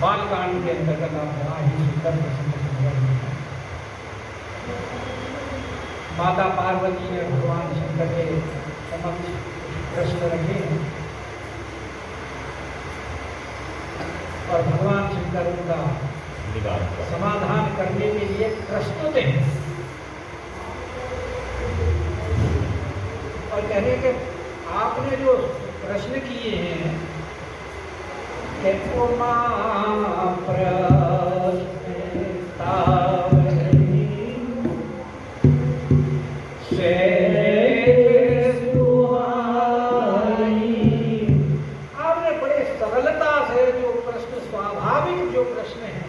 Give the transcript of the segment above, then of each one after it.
बालकांड के अंतर्गत आप बड़ा ही सुंदर प्रसंग माता पार्वती ने भगवान शंकर के समक्ष प्रश्न रखे और भगवान शंकर उनका समाधान करने के लिए प्रस्तुत हैं और कह रहे कि आपने जो प्रश्न किए हैं कि उमा आपने बड़े सरलता से जो प्रश्न स्वाभाविक जो प्रश्न है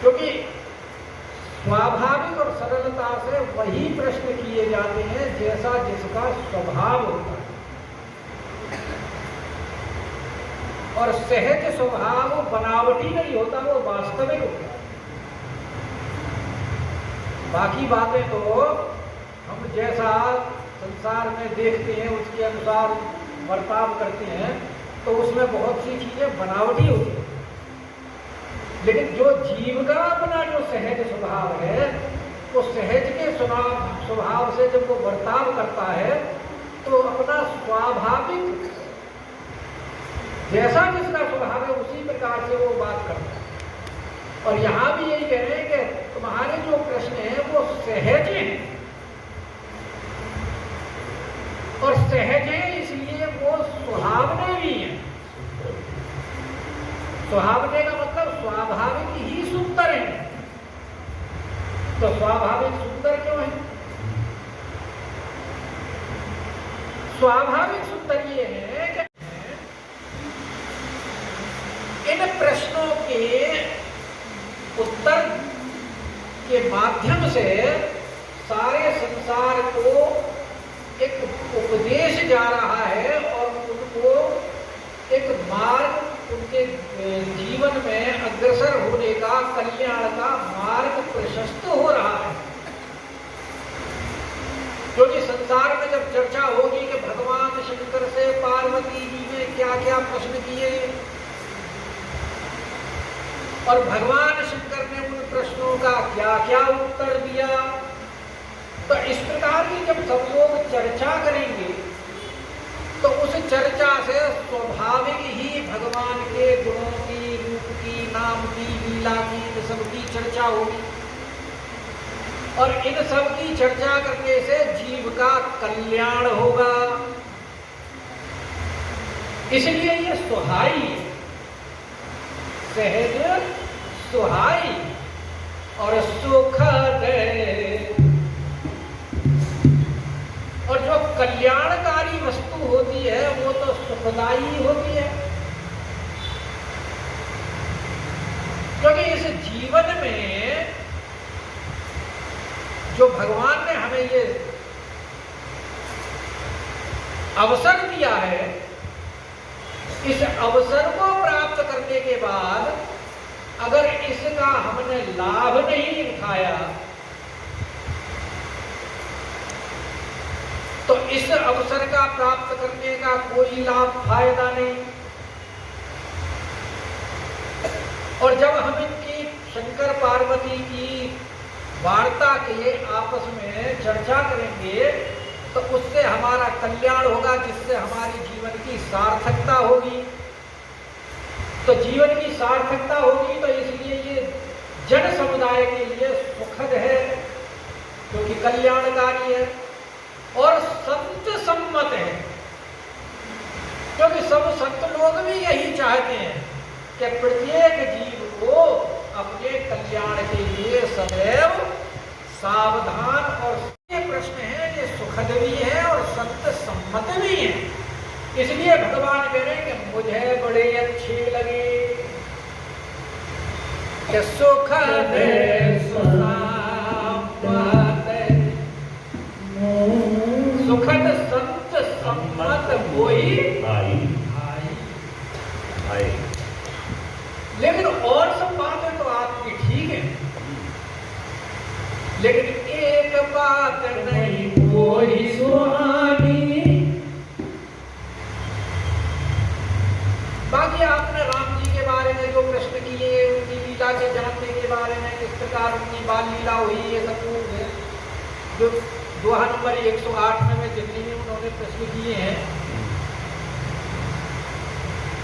क्योंकि स्वाभाविक और सरलता से वही प्रश्न किए जाते हैं जैसा जिसका स्वभाव होता है और सहज स्वभाव बनावटी नहीं होता, वो वास्तविक होता है। बाकी बातें तो हम जैसा संसार में देखते हैं उसके अनुसार बर्ताव करते हैं तो उसमें बहुत सी चीजें बनावटी होती हैं, लेकिन जो जीव का अपना जो सहज स्वभाव है वो सहज के स्वभाव से जब वो बर्ताव करता है तो अपना स्वाभाविक जैसा जिसका स्वभाव है उसी प्रकार से वो बात करता है। और यहाँ भी यही कह रहे हैं कि तुम्हारे जो प्रश्न हैं वो सहज हैं और सहज है इसलिए वो सुहावने भी हैं। सुहावने का मतलब स्वाभाविक ही सुंदर है। तो स्वाभाविक सुंदर क्यों है? स्वाभाविक सुंदर ये है कि इन प्रश्नों के उत्तर के माध्यम से सारे संसार को एक उपदेश जा रहा है और उनको एक मार्ग उनके जीवन में अग्रसर होने का, कल्याण का मार्ग प्रशस्त हो रहा है। क्योंकि संसार में जब चर्चा होगी कि भगवान शंकर से पार्वती जी ने क्या क्या प्रश्न किए और भगवान शंकर ने उन प्रश्नों का क्या क्या उत्तर दिया, तो इस प्रकार की जब सब लोग चर्चा करेंगे तो उस चर्चा से स्वाभाविक ही भगवान के गुणों की, रूप की, नाम की, लीला की, इन सब की चर्चा होगी और इन सब की चर्चा करने से जीव का कल्याण होगा। इसलिए ये सुहाई, सहज सुहाई और सुखद और जो कल्याणकारी वस्तु होती है वो तो सुखदायी होती है। क्योंकि इस जीवन में जो भगवान ने हमें ये अवसर दिया है, इस अवसर को प्राप्त करने के बाद अगर इसका हमने लाभ नहीं उठाया तो इस अवसर का प्राप्त करने का कोई लाभ फायदा नहीं। और जब हम इनकी शंकर पार्वती की वार्ता के आपस में चर्चा करेंगे तो उससे हमारा कल्याण होगा, जिससे हमारी जीवन की सार्थकता होगी। तो जीवन की सार्थकता होगी तो इसलिए ये जन समुदाय के लिए सुखद है, क्योंकि कल्याणकारी है और संत सम्मत है। क्योंकि सब संत लोग भी यही चाहते हैं कि प्रत्येक जीव सावधान और ये प्रश्न है, ये सुखद भी है और सत्य सम्मत भी है। इसलिए भगवान कह रहे हैं कि मुझे बड़े अच्छे लगे कि सुखद सुखद सत्य सम्मत कोई भाई। लेकिन और सब बातें तो आपकी ठीक है, लेकिन एक बात नहीं कोई सुहानी। बाकी आपने राम जी के बारे में जो प्रश्न किए, उनकी लीला के जानने के बारे में, किस प्रकार उनकी बाल लीला हुई, ये सब जो दोहा नंबर 108 में जितने भी उन्होंने प्रश्न किए हैं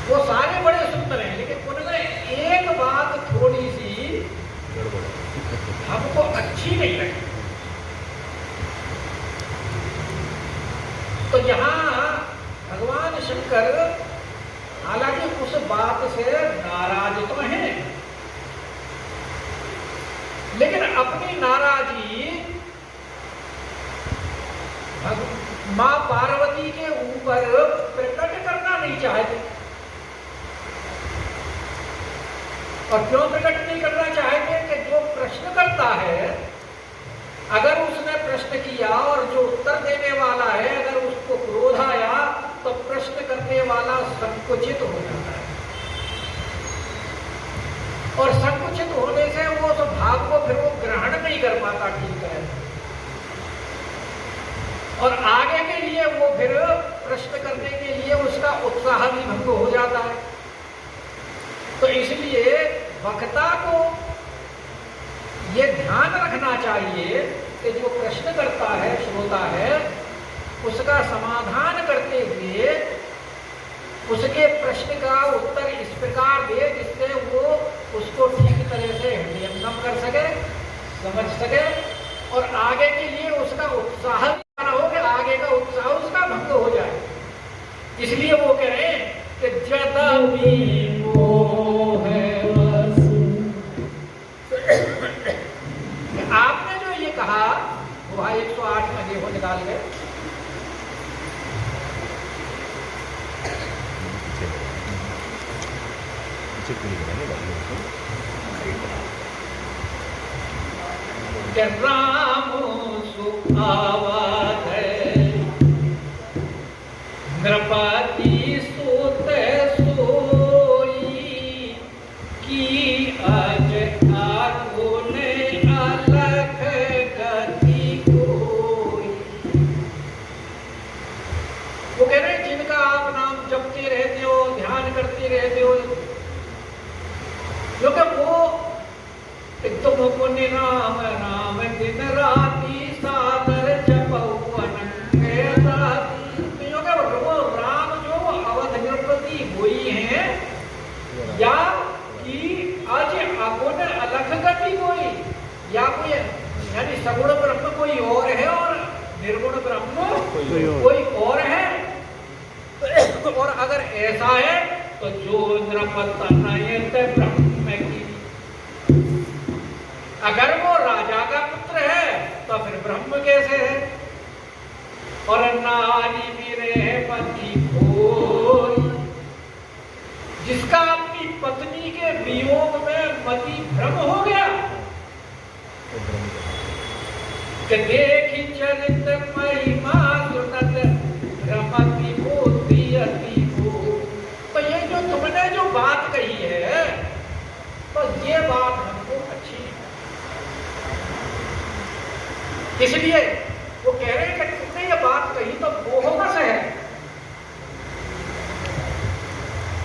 वो सारे बड़े सुंदर हैं। लेकिन उन्होंने एक बात थोड़ी सी हमको अच्छी नहीं लगी। तो यहाँ भगवान शंकर हालांकि उस बात से नाराज तो हैं, लेकिन अपनी नाराजगी मां पार्वती के ऊपर प्रकट करना नहीं चाहते। और क्यों प्रकट नहीं करना चाहते कि जो प्रश्न करता है, अगर उसने प्रश्न किया और जो उत्तर देने वाला है अगर उसको क्रोध आया तो प्रश्न करने वाला संकुचित हो जाता है, और संकुचित होने से वो तो भाव को फिर वो ग्रहण नहीं कर पाता ठीक है, और आगे के लिए वो फिर प्रश्न करने के लिए उसका उत्साह भी भंग हो जाता है। तो इसलिए वक्ता को ये ध्यान रखना चाहिए कि जो प्रश्न करता है, श्रोता है, उसका समाधान करते हुए उसके प्रश्न का उत्तर इस प्रकार दे जिससे वो उसको ठीक तरह से हृदयंगम कर सके, समझ सके, और आगे के लिए उसका उत्साह ना हो कि आगे का उत्साह उसका भंग हो जाए। इसलिए वो कह रहे हैं कि जदपि मोह बस। आपने जो ये कहा वो 108 में देखो निकाल गए, राम सुआवत नृपति सुत सोई की अज आगुन अलख गति कोई। वो कह रहे हैं जिनका आप नाम जपते रहते हो, ध्यान करते रहते हो, क्योंकि वो तुम पुण्य राम राम दिन राती सादर जपऊ अनंगे राती। वो राम जो अवध नृपति हुई हैं, या कि आज अगुण अलग गति कोई, या कोई यानी सगुण ब्रह्म कोई और है और निर्गुण ब्रह्म कोई और है। और अगर ऐसा है तो जो नृपत नयत ब्रह्म की, अगर वो राजा का पुत्र है तो फिर ब्रह्म कैसे है। और नारी मेरे पति खोई, जिसका अपनी पत्नी के वियोग में मति भ्रम हो गया कि देखी चरित महिमा सुनत रमति बुद्धि अति हो। तो ये जो तुमने जो बात कही है, तो ये बात हमको अच्छी नहीं। इसलिए वो कह रहे हैं कि तुमने ये बात कही तो मोहवश है।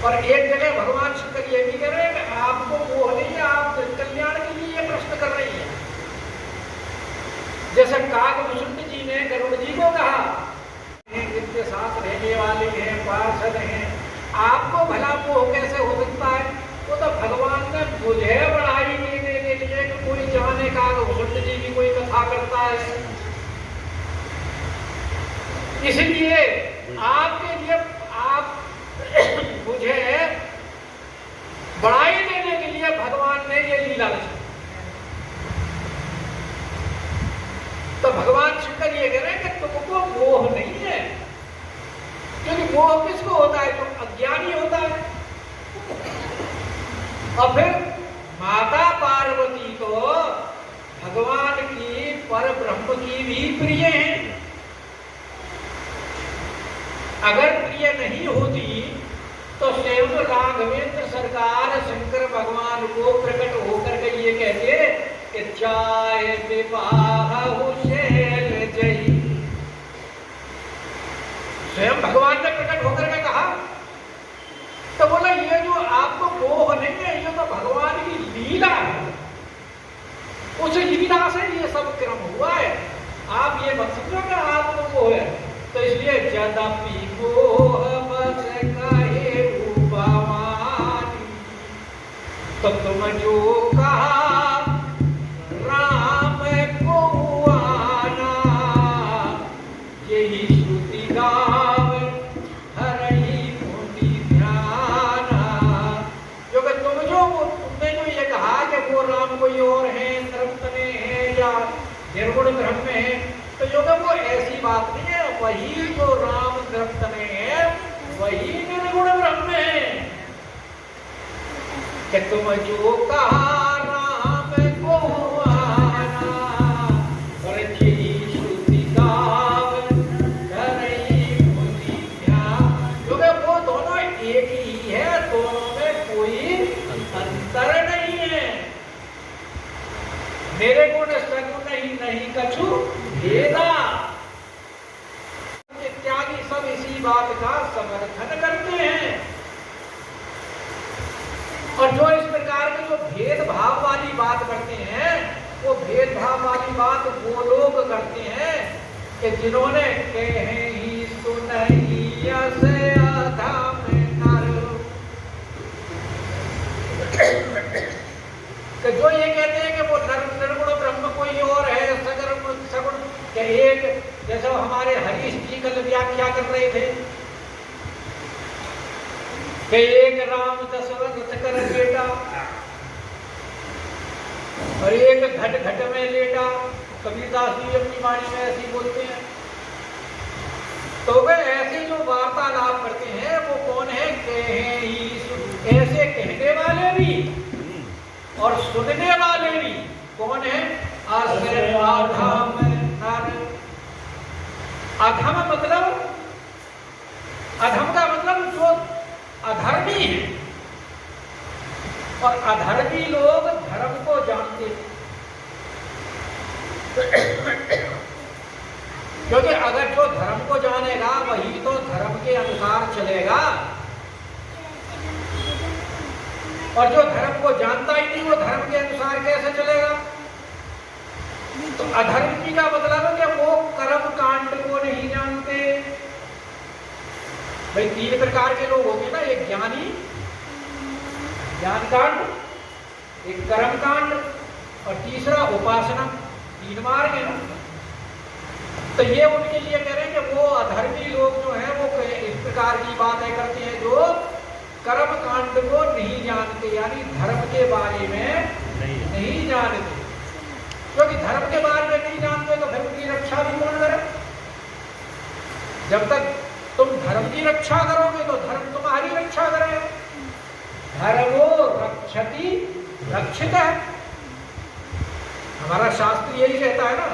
और एक जगह भगवान शंकर ये भी कह रहे हैं कि आपको मोह नहीं है, आप कल्याण के लिए ये प्रश्न कर रही है। जैसे काकभूषुंड जी ने गरुड़ जी को कहा, जिनके साथ रहने वाले हैं, पार्षद हैं, आपको भला मोह कैसे हो सकता है। वो तो भगवान ने मुझे बढ़ाई देने के लिए कि कोई जाने काकभूषुंड जी की कोई कथा करता है, इसलिए आपके लिए आप मुझे बढ़ाई देने के लिए भगवान ने ये लीला रची। और फिर माता पार्वती तो भगवान की पर ब्रह्म की भी प्रिय हैं। अगर प्रिय नहीं होती तो स्वयं राघवेंद्र सरकार शंकर भगवान को प्रकट होकर के ये कहते कि चाहे विवाह जई। स्वयं भगवान ने प्रकट होकर के कहा तो बोला ये जो आपको मोह नहीं है, ये तो भगवान की लीला है, उस लीला से ये सब क्रम हुआ है। आप ये मत समझो कि आपको वो है। तो इसलिए यद्यपि मोह बस कहे रूपवानी, तो तुम जो कहा राम को आना, यही श्रुति गाव हरई मुनि ध्याना। जो कि तुमने जो ये कहा कि वो राम कोई और है, द्रप्तने है या निर्गुण ब्रह्म है, तो जो कि वो ऐसी बात नहीं है। वही जो राम द्रप्तने है वही निर्गुण ब्रह्म है। कि तुम जो कहा राम को आना, और यही श्रुति गाव हरई मुनि ध्याना। जो कि वो दोनों एक ही है, दोनों में कोई अंतर नहीं है। मेरे गुण सगुण नहीं कछु भेदा इत्यादि सब इसी बात का समर्थन करते हैं। और जो इस प्रकार के जो भेदभाव वाली बात करते हैं, वो भेदभाव वाली बात वो लोग करते हैं कि जिन्होंने कहे ही सुनहिया से अधम नर, कि जो ये कहते हैं कि वो निर्गुण ब्रह्म कोई और है, सगुण के एक, जैसे हमारे हरीश जी कल व्याख्या कर रहे थे कि एक राम दशरथ कर बेटा और एक घट घट में लेटा। कबीरदास जी अपनी वाणी में ऐसी बोलते हैं। तो वे ऐसे जो वार्तालाप करते हैं वो कौन है? ऐसे कहने वाले भी और सुनने वाले भी कौन है? अधम मतलब, अधम का मतलब जो अधर्मी है। और अधर्मी लोग धर्म को जानते हैं, क्योंकि अगर जो धर्म को जानेगा वही तो धर्म के अनुसार चलेगा, और जो धर्म को जानता ही नहीं वो धर्म के अनुसार कैसे चलेगा? तो अधर्मी का मतलब है कि वो कर्म कांड को नहीं जानते। भाई तीन प्रकार के लोग होंगे ना, एक ज्ञानी ज्ञान कांड, एक कर्म कांड और तीसरा उपासना। तीन मार्ग है ना। तो ये उनके लिए कह रहे हैं कि वो अधर्मी लोग जो हैं वो इस प्रकार की बातें करते हैं जो कर्म कांड को नहीं जानते, यानी धर्म के बारे में नहीं जानते। क्योंकि धर्म के बारे में नहीं जानते तो धर्म की रक्षा भी कौन करे? जब तक तुम धर्म की रक्षा करोगे तो धर्म तुम्हारी रक्षा करेगा। धर्मो रक्षति रक्षित है, हमारा शास्त्र यही कहता है ना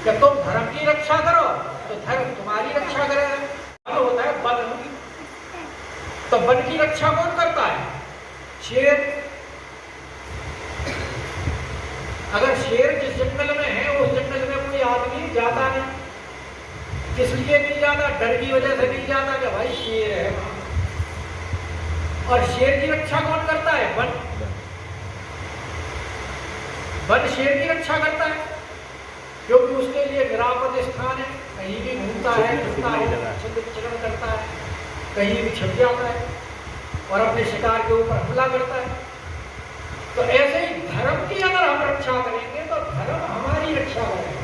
कि तुम धर्म की रक्षा करो तो धर्म तुम्हारी रक्षा करेगा। होता है वन, तो वन की रक्षा कौन करता है? शेर। अगर शेर जिस जंगल में है उस जंगल में कोई आदमी जाता नहीं, किस लिए नहीं जाता? डर की वजह से नहीं जाता कि भाई शेर है वहां। और शेर की रक्षा कौन करता है? वन। वन शेर की रक्षा करता है क्योंकि उसके लिए निरापद स्थान है, कहीं भी घूमता है, चरण करता है, कहीं भी छिप जाता है और अपने शिकार के ऊपर हमला करता है। तो ऐसे ही धर्म की अगर हम रक्षा करेंगे तो धर्म हमारी रक्षा करेगा।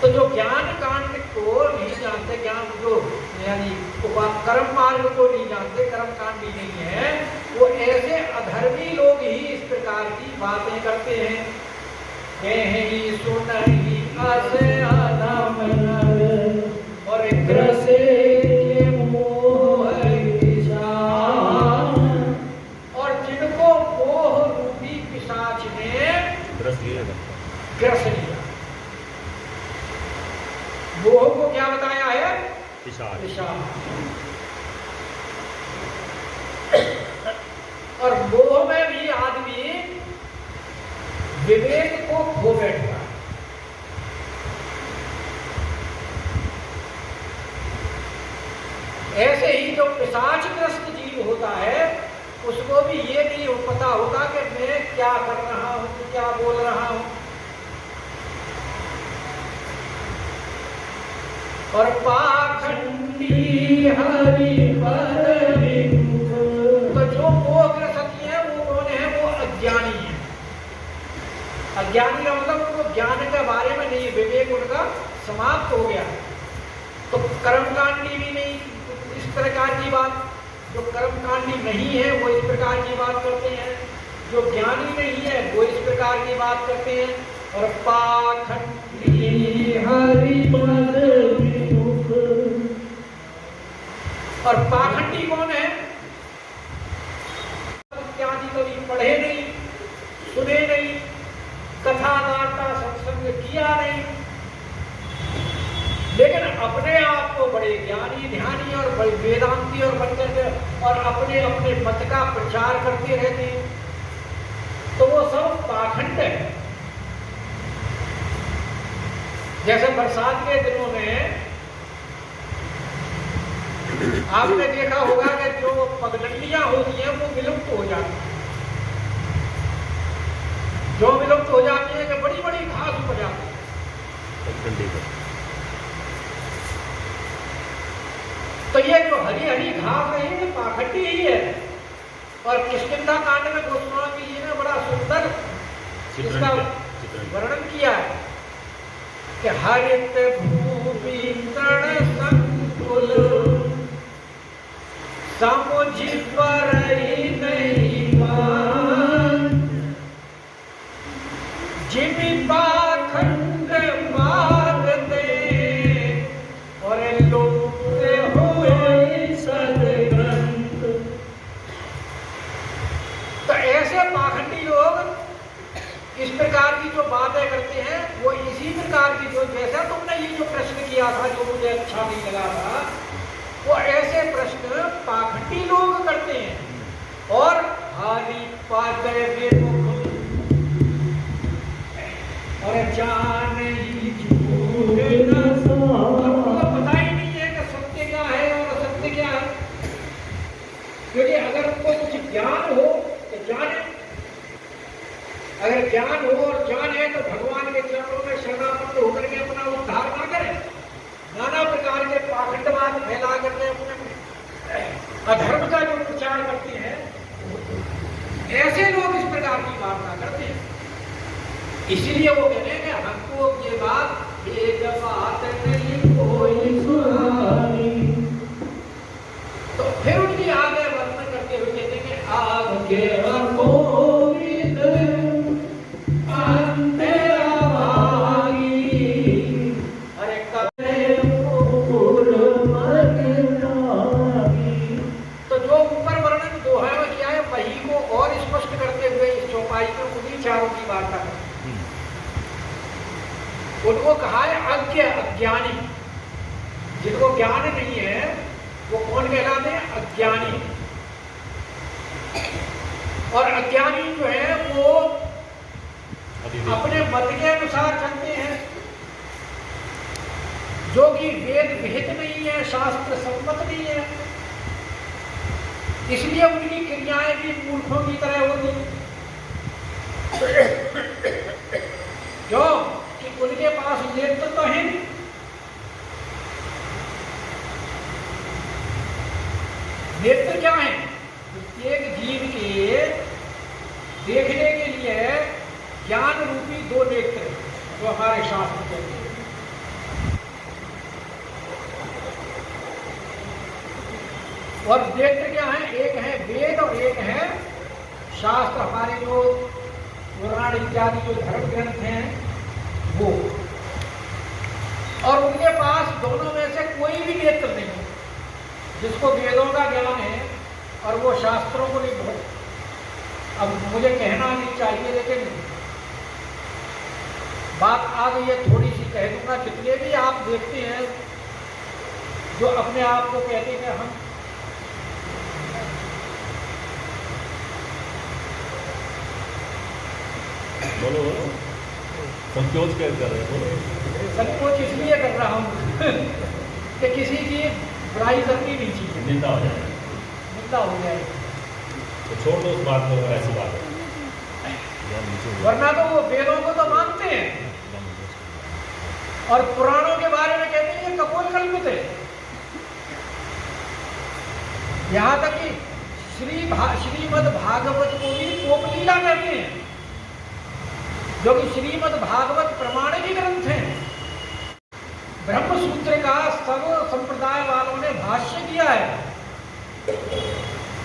तो जो ज्ञान कांड को नहीं जानते, ज्ञान जो यानी कर्म मार्ग को नहीं जानते, कर्म कांडी नहीं है, वो ऐसे अधर्मी लोग ही इस प्रकार की बातें करते हैं। कहीं सुनहि असे अधम नर और ग्रसे मोह निशान। और जिन ग्रस लिया। मोह को क्या बताया है? विषाद। और मोह में भी आदमी विवेक को खो बैठता है। ऐसे ही जो पिशाचग्रस्त जीव होता है उसको भी ये नहीं पता होता कि मैं क्या कर रहा हूं, क्या बोल रहा हूं। और पाखंडी हरि पद विमुख, तो जो मोहग्रस्त है वो कौन है? वो अज्ञानी है। अज्ञानी का मतलब उनको ज्ञान के बारे में नहीं, विवेक उनका समाप्त हो गया। तो कर्मकांडी भी नहीं इस प्रकार की बात, जो कर्मकांडी नहीं है वो इस प्रकार की बात करते हैं, जो ज्ञानी नहीं है वो इस प्रकार की बात करते हैं। और पाखंडी हरि पद विमुख, और पाखंडी कौन है? इत्यादि कभी पढ़े नहीं, सुने नहीं, कथा वार्ता सत्संग किया नहीं, लेकिन अपने आप को बड़े ज्ञानी ध्यानी और बड़े वेदांती और बनकर और अपने अपने मत का प्रचार करते रहते हैं, तो वो सब पाखंड है। जैसे बरसात के दिनों में आपने देखा होगा कि जो पगडंडियां होती हैं वो विलुप्त हो जाती हैं। जो विलुप्त हो जाती है कि बड़ी बड़ी घास उग जाती है। तो ये जो हरी हरी घास है ये पाखंडी ही है। और किष्किंधा कांड में गोस्वामी जी ने बड़ा सुंदर इसका वर्णन किया है कि हरित भूमि तृण संकुल समुझ पर नहीं मान, जिमि पाखंड माग दे और लुप्त हुए सदग्रंथ। तो ऐसे पाखंडी लोग इस प्रकार की जो बातें करते हैं वो इसी प्रकार की, जो जैसा तुमने ये जो प्रश्न किया था जो मुझे अच्छा नहीं लगा था, वो ऐसे प्रश्न पाखंडी लोग करते हैं। और हरि पद विमुख और जान ही झूठ न सो, पता ही नहीं है कि सत्य क्या है और असत्य क्या है। क्योंकि अगर उनको कुछ ज्ञान हो तो जाने, अगर ज्ञान हो और जान है तो भगवान के चरणों में शरणापन्न होकर के अपना उद्धार ना करें, नाना प्रकार के पाखंडवाद फैला करके अपने अधर्म का जो प्रचार करते हैं, ऐसे लोग इस प्रकार की वार्ता करते हैं। इसीलिए वो कहते हैं कि हमको ये बात एक बात नहीं कोई सुहानी। तो फिर उनकी आगे वर्णन करते हुए कहते हैं कि आगे विचारों की वार्ता करते हैं। उनको कहा है अज्ञ, अज्ञानी। जिनको ज्ञान नहीं है वो कौन कहलाते हैं? अज्ञानी। और अज्ञानी जो है वो अपने मत के अनुसार चलते हैं, जो कि वेद विहित नहीं है, शास्त्र सम्मत नहीं है। इसलिए उनकी क्रियाएं भी मूर्खों की तरह होती, जो कि उनके पास नेत्र तो है, नेत्र क्या है? प्रत्येक जीव के देखने के लिए ज्ञान रूपी दो नेत्र हैं, जो हमारे शास्त्र कहते हैं। और नेत्र क्या है? एक है वेद और एक है शास्त्र, हमारे जो पुराण इत्यादि जो धर्म ग्रंथ हैं वो। और उनके पास दोनों में से कोई भी नेत्र नहीं है। जिसको वेदों का ज्ञान है और वो शास्त्रों को नहीं पढ़े। अब मुझे कहना नहीं चाहिए, लेकिन बात आ गई है, थोड़ी सी कह दूंगा। जितने भी आप देखते हैं जो अपने आप को कहते हैं कि हम बोलो बोलो, संकोच क्या कर रहे हैं, बोलो। संकोच इसलिए कर रहा हूँ कि किसी की बुराई करनी नहीं चाहिए, निंदा हो जाए, निंदा हो जाए तो छोड़ दो उस बात को, ऐसी बात है। वरना तो वो वेदों को तो मानते हैं और पुराणों के बारे में कहते हैं ये कपोल कल्पित है। यहां तक कि श्रीमद् भागवत को भी कोपलीला कहते हैं, जो कि श्रीमद् भागवत प्रमाणिक ग्रंथ है। ब्रह्म सूत्र का सब संप्रदाय वालों ने भाष्य किया है,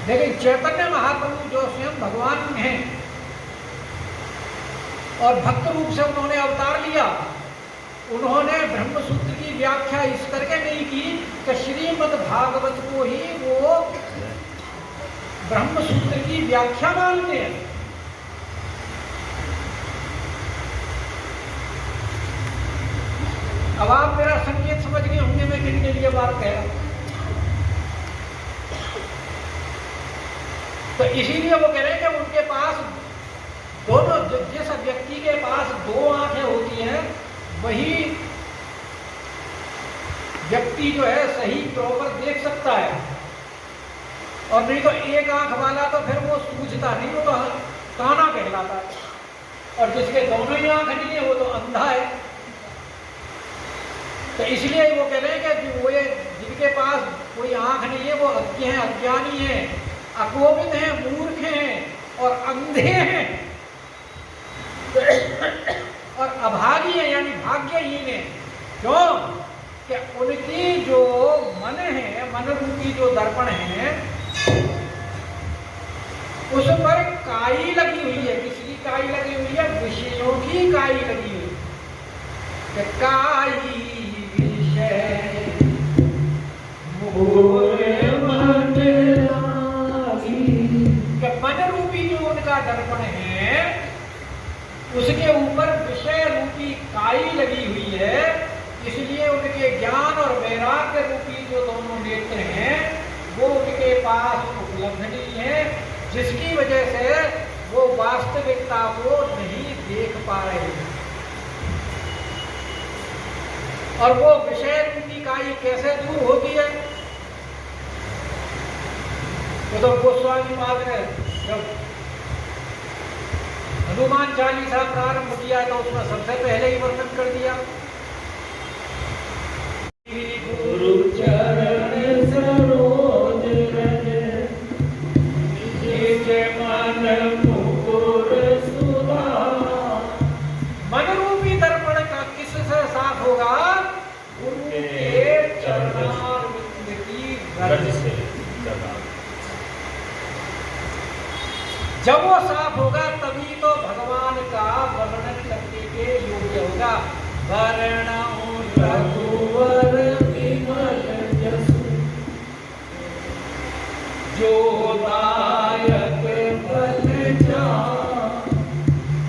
लेकिन चैतन्य महाप्रभु जो स्वयं भगवान हैं और भक्त रूप से उन्होंने अवतार लिया, उन्होंने ब्रह्म सूत्र की व्याख्या इस करके नहीं की कि श्रीमद् भागवत को ही वो ब्रह्म सूत्र की व्याख्या मानते हैं। अब आप मेरा संकेत समझ गए होंगे मैं किनके लिए बात कह रहा हूं। तो इसीलिए वो कह रहे हैं कि उनके पास दोनों, जिस व्यक्ति के पास दो आंखें होती हैं वही व्यक्ति जो है सही प्रॉपर देख सकता है, और नहीं तो एक आंख वाला तो फिर वो सूझता नहीं, वो तो काना कहलाता है, और जिसके दोनों ही आंख नहीं है वो तो अंधा है। तो इसलिए वो कह रहे हैं कि वो जिनके पास कोई आंख नहीं है वो अज्ञ हैं, अज्ञानी हैं, अकोपित हैं, मूर्ख हैं और अंधे हैं और अभागी है, यानी भाग्यहीन है। क्यों? कि उनकी जो मन है, मन रूपी जो दर्पण है, उस पर काई लगी हुई है। किसकी काई लगी हुई है? विषयों की काई लगी हुई है। काई विषय मोरे मन लागी, कि मन रूपी जो उनका दर्पण है उसके ऊपर विषय रूपी काई लगी हुई है, इसलिए उनके ज्ञान और वैराग्य रूपी जो दोनों नेत्र हैं वो उनके पास उपलब्ध नहीं है, जिसकी वजह से वो वास्तविकता को नहीं देख पा रहे हैं। और वो विषय रूपी काई कैसे दूर होती है? तो गोस्वामी महाराज ने जब हनुमान चालीसा प्रारंभ किया तो उसमें सबसे पहले ही वर्णन कर दिया, गुरु चरण सरोज रज निज मन मुकुर सुधा। मन रूपी दर्पण का किससे साफ होगा? गुरु के चरणारविंद की रज से। जब वो साफ होगा तभी तो भगवान का वर्णन करने के योग्य होगा। वर्णौ रघुवर विमल जसु जो दायक फल जान।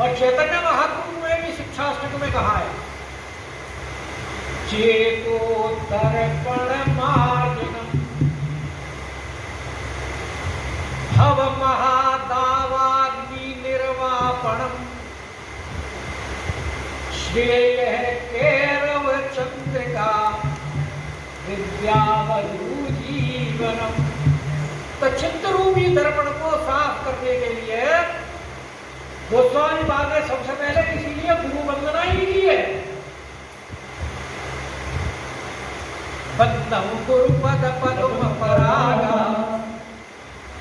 और चैतन्य महाप्रभु ने भी शिक्षाष्टक में कहा है, चेतो दर्पण मार्जनम भव महादावाग्नि निर्वापणम श्रेय कैरव चंद्रिका विद्यावधू जीवनम। तो चित्तरूपी दर्पण को साफ करने के लिए गोस्वामी बाग ने सबसे पहले इसीलिए गुरु वंदना ही की है। बंदम गुरु पद पद्म परागा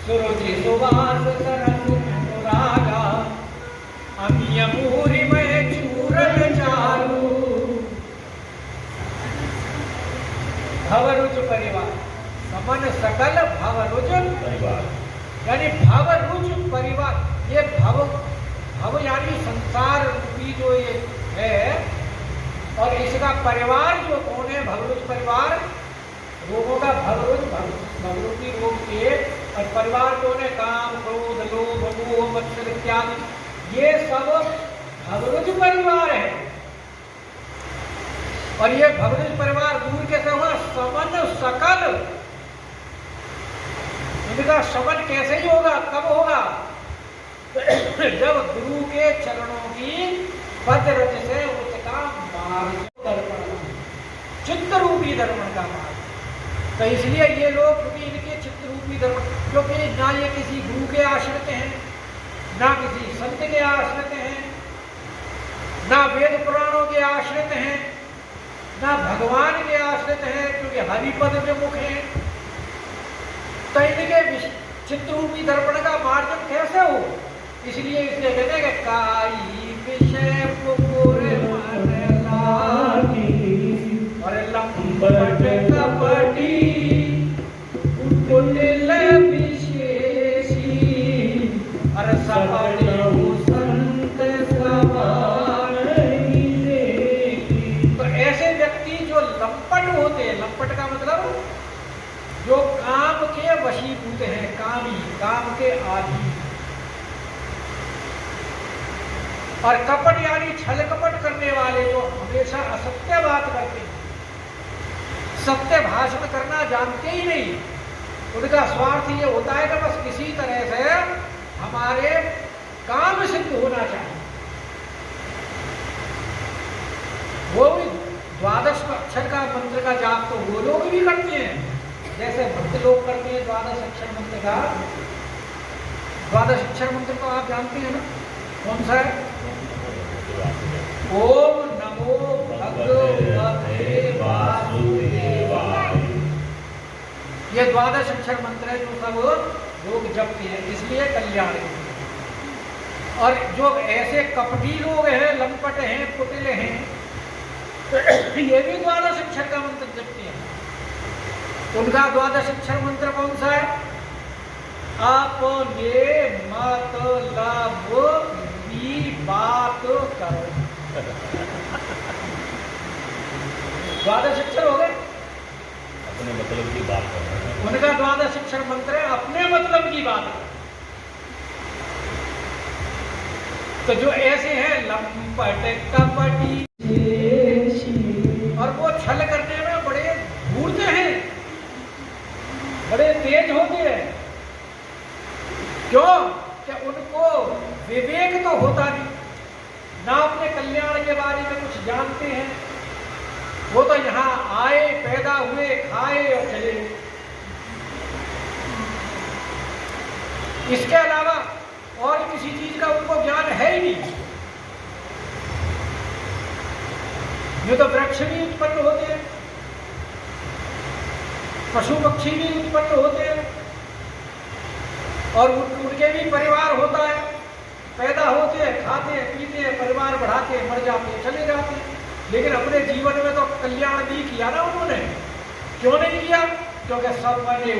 सुरुचि सुवास सरस अनुरागा अमियमूरि में चूरन चालू। भवरुच परिवार समन सकल भवरुच परिवार, यानी भवरुच परिवार। ये भव यानी संसार रूपी जो ये है, और इसका परिवार जो कौन है? भवरुच परिवार। रोगों का भवरूपी रोग के और परिवार कौन है? काम, क्रोध, लोभ, मोह, मत्सर इत्यादि, ये सब भवरुच परिवार है। और ये भगवत परिवार दूर कैसे हुआ? समन सकल। इनका समन कैसे ही होगा, कब होगा? जब गुरु के चरणों की पदरज से उसका मार्ग दर्पण, चित्त रूपी दर्पण का मार्ग। तो इसलिए ये लोग, क्योंकि इनके चित्त रूपी दर्पण, क्योंकि ना ये किसी गुरु के आश्रित हैं, ना किसी संत के आश्रित हैं, ना वेद पुराणों के आश्रित हैं, ना भगवान के आश्रित हैं, क्योंकि हरिपद में मुख हैं। तो इनके चित्रूपी दर्पण का मार्जन कैसे हो? इसलिए इसलिए कहते हैं कि काई विषय पुकुरे मन लागी और लंबट कपटी कुटिल विशेषी और सपटे संत समान। तो ऐसे व्यक्ति जो लंपट होते हैं, लंपट का मतलब जो काम के वशीभूत हैं, कामी, काम के आदी, और कपट यानी छल कपट करने वाले, जो हमेशा असत्य बात करते हैं, सत्य भाषण करना जानते ही नहीं। उनका स्वार्थ ये होता है कि बस किसी तरह से हमारे काम सिद्ध होना चाहिए। वो भी द्वादश अक्षर का मंत्र का जाप तो वो लोग भी करते हैं, जैसे भक्त लोग करते हैं द्वादश अक्षर मंत्र का। द्वादश अक्षर मंत्र तो आप जानते हैं ना, कौन सा है? ओम नमो भगवते वासुदेवाय। ये द्वादश अक्षर मंत्र है जो सब लोग जपते हैं, इसलिए कल्याण है। और जो ऐसे कपटी लोग हैं, लंपट हैं, कुटिल हैं, ये भी द्वादश अक्षर का मंत्र जपते हैं। उनका द्वादश अक्षर मंत्र कौन सा है? अपने मतलब की बात करो। द्वादश अक्षर हो गए, अपने मतलब की बात करो। उनका द्वादश अक्षर मंत्र है अपने मतलब की बात करो। तो जो ऐसे हैं लंपट कपटी और वो छल करने में बड़े धूर्त हैं, बड़े तेज होते हैं। क्यों? कि उनको विवेक तो होता नहीं, ना अपने कल्याण के बारे में कुछ जानते हैं। वो तो यहाँ आए, पैदा हुए, खाए और चले। इसके अलावा और किसी चीज का उनको ज्ञान है ही नहीं। ये तो वृक्ष भी उत्पन्न होते हैं, पशु पक्षी भी उत्पन्न होते हैं, और उनके भी परिवार होता है, पैदा होते हैं, खाते हैं, पीते हैं, परिवार बढ़ाते हैं, मर जाते हैं, चले जाते हैं। लेकिन अपने जीवन में तो कल्याण नहीं किया ना उन्होंने। क्यों नहीं किया? क्योंकि सब बने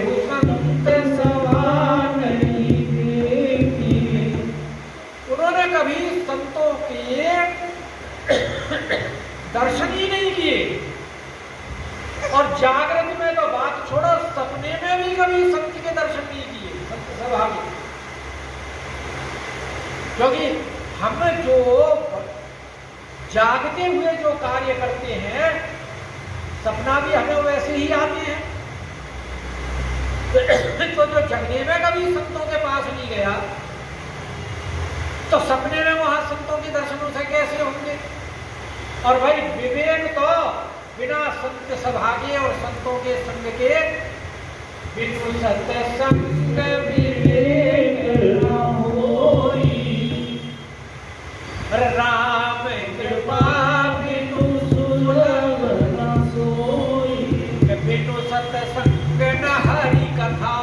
उन्होंने कभी संतों के दर्शन ही नहीं किए। और जागृत में तो बात छोड़ो, सपने में भी कभी संत के दर्शन नहीं किए, संत सभा में। क्योंकि हम जो जागते हुए जो कार्य करते हैं, सपना भी हमें वैसे ही आते हैं। तो जो जगने में कभी संतों के पास नहीं गया, तो सपने में वहां संतों के दर्शनों से कैसे होंगे? और भाई विवेक तो बिना संत सभा के और संतों के संग के, बिनु सत्य संग विवेक न होई। राम कृपा बिनु सुलभ न सोई। बिनु सत्संग न हरि कथा,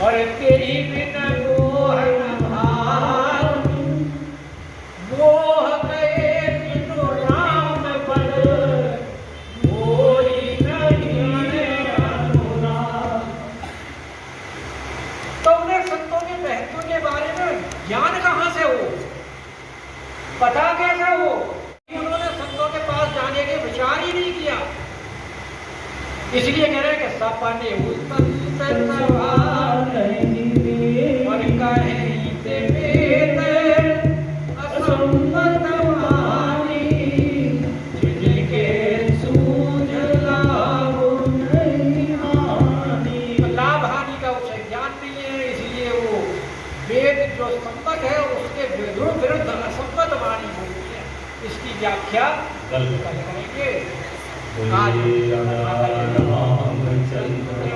और तेरी बिन मोह न भाव। मोह गए बिनु राम पद, मोहि नहीं अनुराग। तो उन्हें संतों के महत्व के बारे में ज्ञान कहां से हो, पता कैसे हो? उन्होंने संतों के पास जाने के विचार ही नहीं किया। इसलिए कह रहे हैं कि सपने और कहे व्याख्या कल करेंगे। बोलिए रामचंद्र